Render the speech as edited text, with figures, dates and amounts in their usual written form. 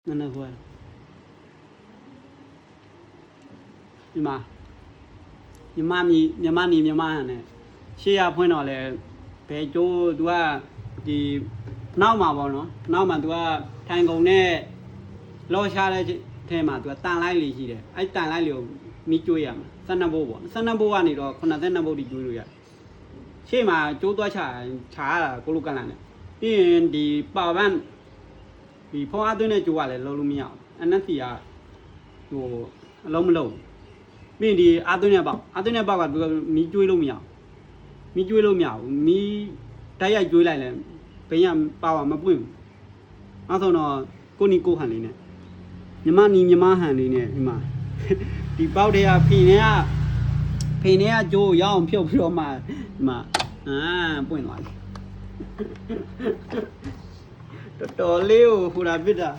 นั่นน่ะหัวဒီမှာမြန်မာနဲ့ရှေ့ရဖွင့်တော့လေဘယ်ကျိုး तू ကဒီနောက်မှာပေါ့နော်နောက်မှာ तू ကထိုင်ကုန်နဲ့လောရှားတဲ့ထဲမှာ तू ကတန်လိုက်လေးရှိတယ်အဲ့တန်လိုက်လေးကိုမိကျွေးရမှာ12ဘိုးပေါ့12ဘိုးကနေတော့82ဘိုးတိကျွေးလို့ရရှေ့မှာကျိုးသွားချရတာကိုလိုကလန်နဲ့ပြီးရင်ဒီပါဝမ်ဒီဖုံးအားသွင်းတဲ့ကျိုးကလည်းလုံးလို့မရအောင်အနက်စီကဟိုအလုံးမလုံးပြီးဒီအားသွင်းတဲ့ပေါက်ကသူမီးကျွေးလို့မရအောင်မီးတိုက်ရိုက်ကျွေးလိုက်လဲဘင်းရပါဝါမပွင့်ဘူးအဲ့ဆိုတော့ကိုနီကိုဟန်လေးနဲ့မြမဟန်လေးနဲ့ဒီမှာဒီပေါက်တွေကဖိနေကကျိုးရအောင်ဖြုတ်ပြီးတော့မှဒီမှာပွင့်သွားပြီတော်တော်လေးကိုဟိုတာပြစ်တာ